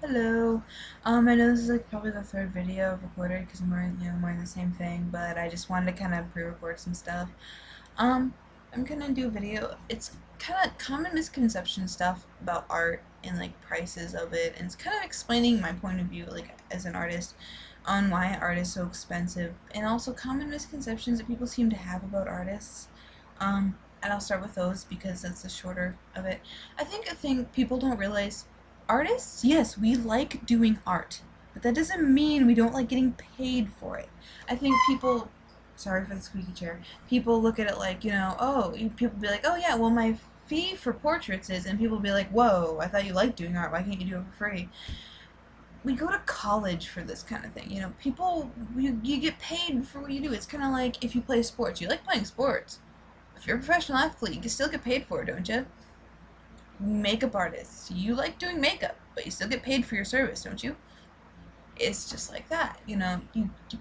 Hello. I know this is like probably the third video I've recorded because I'm wearing the same thing, but I just wanted to kind of pre-record some stuff. Um, I'm gonna do a video. It's kind of common misconception stuff about art and like prices of it, and it's kind of explaining my point of view, like as an artist, on why art is so expensive, and also common misconceptions that people seem to have about artists. And I'll start with those because that's the shorter of it. I think a thing people don't realize, artists, yes, we like doing art, but that doesn't mean we don't like getting paid for it. I think people, sorry for the squeaky chair, people look at it like, people be like, oh yeah, well my fee for portraits is, and people be like, whoa, I thought you liked doing art, why can't you do it for free? We go to college for this kind of thing. People, you get paid for what you do. It's kind of like if you play sports. You like playing sports. If you're a professional athlete, you can still get paid for it, don't you? Makeup artists, you like doing makeup, but you still get paid for your service, don't you? It's just like that, you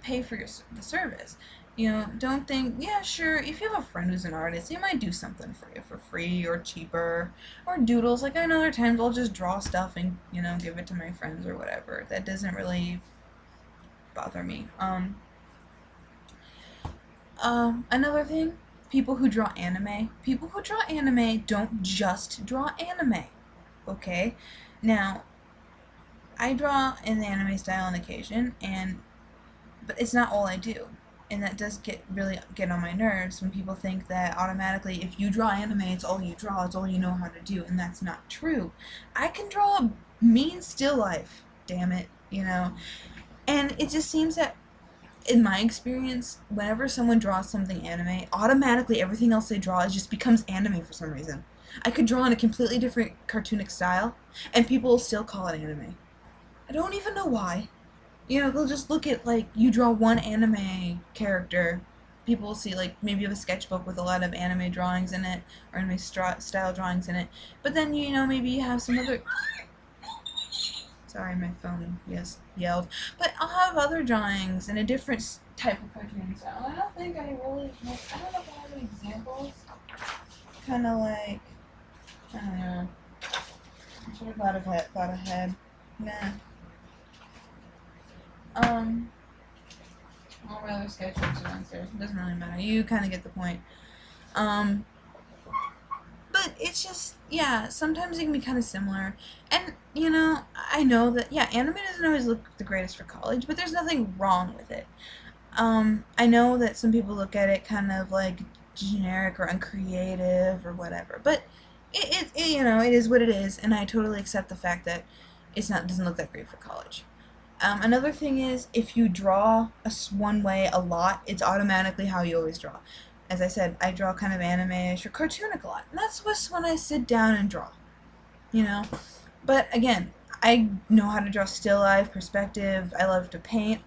pay for the service. Don't think, yeah, sure, if you have a friend who's an artist, they might do something for you for free or cheaper, or doodles. Like, I know there are times I'll just draw stuff and, give it to my friends or whatever. That doesn't really bother me. Another thing, people who draw anime don't just draw anime, okay? Now, I draw in the anime style on occasion, but it's not all I do. And that does really get on my nerves when people think that automatically if you draw anime, it's all you draw, it's all you know how to do, and that's not true. I can draw a mean still life, damn it, And it just seems that in my experience, whenever someone draws something anime, automatically everything else they draw just becomes anime for some reason. I could draw in a completely different cartoonic style, and people will still call it anime. I don't even know why. They'll just look at, like, you draw one anime character. People will see, like, maybe you have a sketchbook with a lot of anime drawings in it, or anime style drawings in it. But then, maybe you have some other... Sorry, my phone yelled. But I'll have other drawings in a different type of cartoon style. I don't think I really... I don't know if I have any examples. Kind of like... I don't know. I should have thought ahead. Nah. All my other sketchbooks are downstairs. It doesn't really matter. You kind of get the point. But it's just, yeah, sometimes it can be kind of similar. And, I know that, yeah, anime doesn't always look the greatest for college, but there's nothing wrong with it. I know that some people look at it kind of like generic or uncreative or whatever, but it is what it is, and I totally accept the fact that doesn't look that great for college. Another thing is, if you draw one way a lot, it's automatically how you always draw. As I said, I draw kind of anime-ish or cartoonic a lot, and that's just when I sit down and draw, But again, I know how to draw still life, perspective, I love to paint,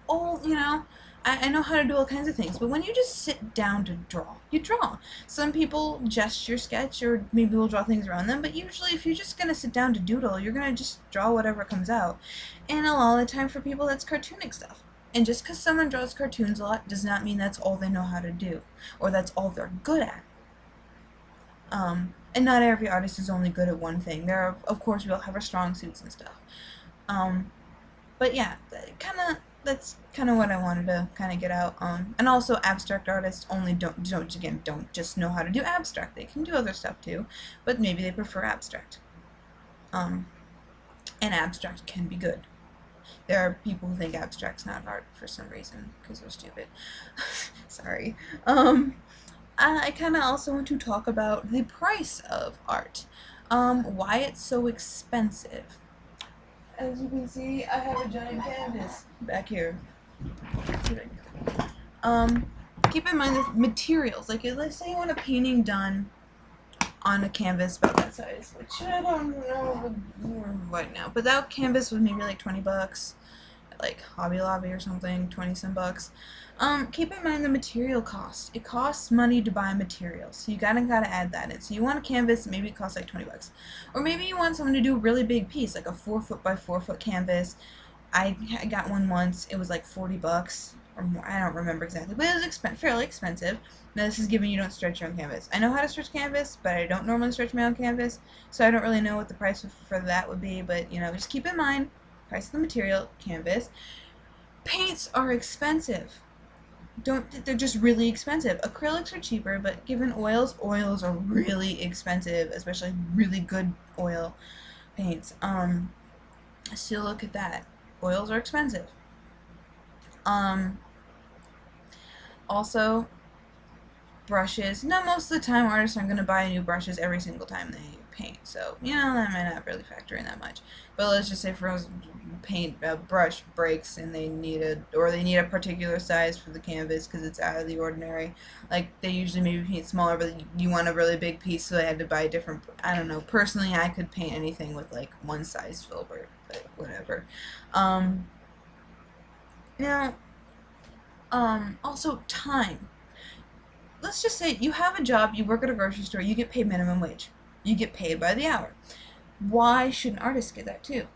I know how to do all kinds of things, but when you just sit down to draw, you draw. Some people gesture sketch, or maybe will draw things around them, but usually if you're just going to sit down to doodle, you're going to just draw whatever comes out. And a lot of the time for people, that's cartoonic stuff. And just because someone draws cartoons a lot does not mean that's all they know how to do, or that's all they're good at. And not every artist is only good at one thing. Of course, we all have our strong suits and stuff. But yeah, that's kind of what I wanted to kind of get out. And also, abstract artists don't just know how to do abstract. They can do other stuff too, but maybe they prefer abstract. And abstract can be good. There are people who think abstract's not art for some reason because they're stupid. Sorry. I kind of also want to talk about the price of art. Why it's so expensive. As you can see, I have a giant canvas back here. Keep in mind the materials. Like, let's say you want a painting done on a canvas about that size, which I don't know right now. But that canvas was maybe like $20 at like Hobby Lobby or something, 20 some bucks. Keep in mind the material cost. It costs money to buy materials, so you gotta add that in. So you want a canvas, maybe it costs like 20 bucks. Or maybe you want someone to do a really big piece, like a 4-foot by 4-foot canvas. I got one once, it was like 40 bucks or more, I don't remember exactly, but it was fairly expensive. Now this is given you don't stretch your own canvas. I know how to stretch canvas, but I don't normally stretch my own canvas, so I don't really know what the price for that would be, but just keep in mind price of the material, canvas. Paints are expensive. They're just really expensive. Acrylics are cheaper, but given oils are really expensive, especially really good oil paints. So look at that. Oils are expensive. Also, brushes. Now, most of the time, artists aren't going to buy new brushes every single time they paint, so, you know, that might not really factor in that much. But let's just say for a brush breaks and they need a particular size for the canvas because it's out of the ordinary. Like, they usually maybe paint smaller, but you want a really big piece, so they had to buy a different, I don't know. Personally, I could paint anything with, like, one size filbert, but whatever. Now, also time. Let's just say you have a job, you work at a grocery store, you get paid minimum wage. You get paid by the hour. Why shouldn't artists get that too?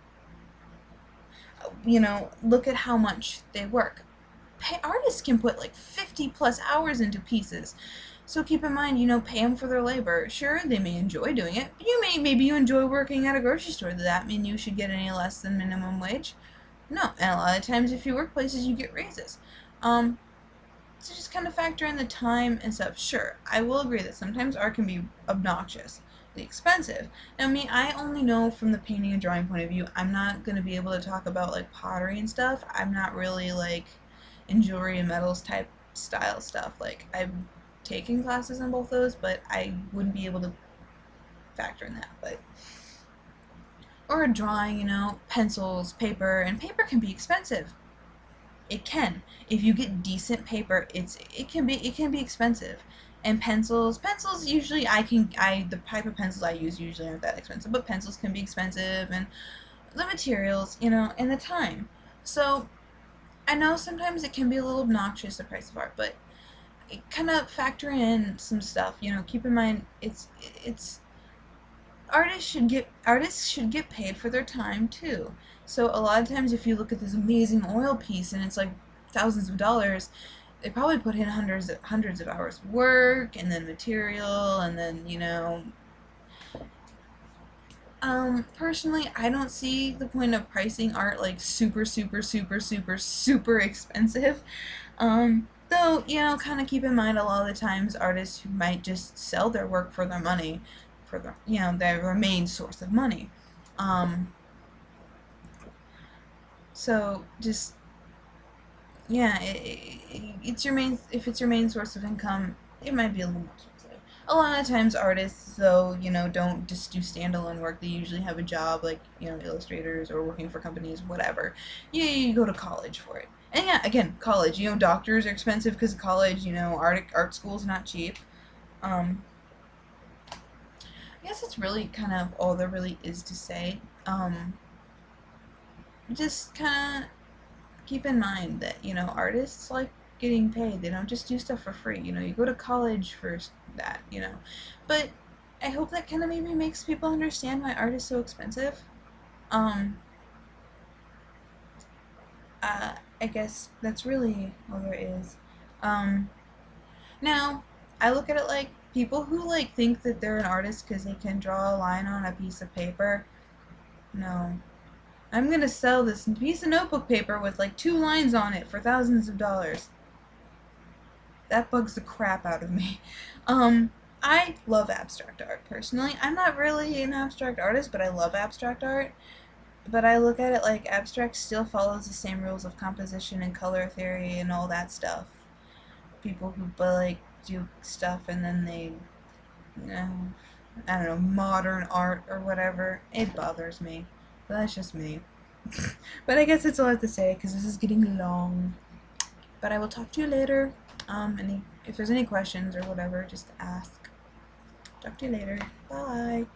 You know, look at how much they work. Artists can put like 50 plus hours into pieces. So keep in mind, you know, pay them for their labor. Sure, they may enjoy doing it, but maybe you enjoy working at a grocery store. Does that mean you should get any less than minimum wage? No, and a lot of times if you work places, you get raises. So just kind of factor in the time and stuff. Sure, I will agree that sometimes art can be obnoxiously expensive. Now, I only know from the painting and drawing point of view. I'm not going to be able to talk about like pottery and stuff. I'm not really like in jewelry and metals type style stuff. Like, I've taken classes on both those, but I wouldn't be able to factor in that. But or a drawing, you know, pencils, paper, and paper can be expensive. It can. If you get decent paper, it can be expensive. And pencils usually the type of pencils I use usually aren't that expensive, but pencils can be expensive, and the materials, you know, and the time. So I know sometimes it can be a little obnoxious, the price of art, but kind of factor in some stuff. You know, keep in mind it's artists should get paid for their time too. So a lot of times if you look at this amazing oil piece and it's like thousands of dollars, they probably put in hundreds of hours of work and then material and then, you know, personally, I don't see the point of pricing art like super expensive. Though, you know, kind of keep in mind a lot of the times artists who might just sell their work for their money, for the, you know, their main source of money. So just, yeah, it's your main, if it's your main source of income, it might be a little more expensive. A lot of times artists, though, you know, don't just do standalone work. They usually have a job, like, you know, illustrators or working for companies, whatever. You go to college for it. And yeah, again, college, you know, doctors are expensive because of college, you know, art school's not cheap. I guess that's really kind of all there really is to say. Just kind of keep in mind that, you know, artists like getting paid. They don't just do stuff for free. You know, you go to college for that, you know. But I hope that kind of maybe makes people understand why art is so expensive. I guess that's really all there is. Now, I look at it like people who like think that they're an artist because they can draw a line on a piece of paper. No. I'm gonna sell this piece of notebook paper with like 2 lines on it for thousands of dollars. That bugs the crap out of me. I love abstract art, personally. I'm not really an abstract artist, but I love abstract art. But I look at it like abstract still follows the same rules of composition and color theory and all that stuff. People who like do stuff and then they, you know, I don't know, modern art or whatever. It bothers me. But that's just me. But I guess that's all I have to say because this is getting long. But I will talk to you later. If there's any questions or whatever, just ask. Talk to you later. Bye.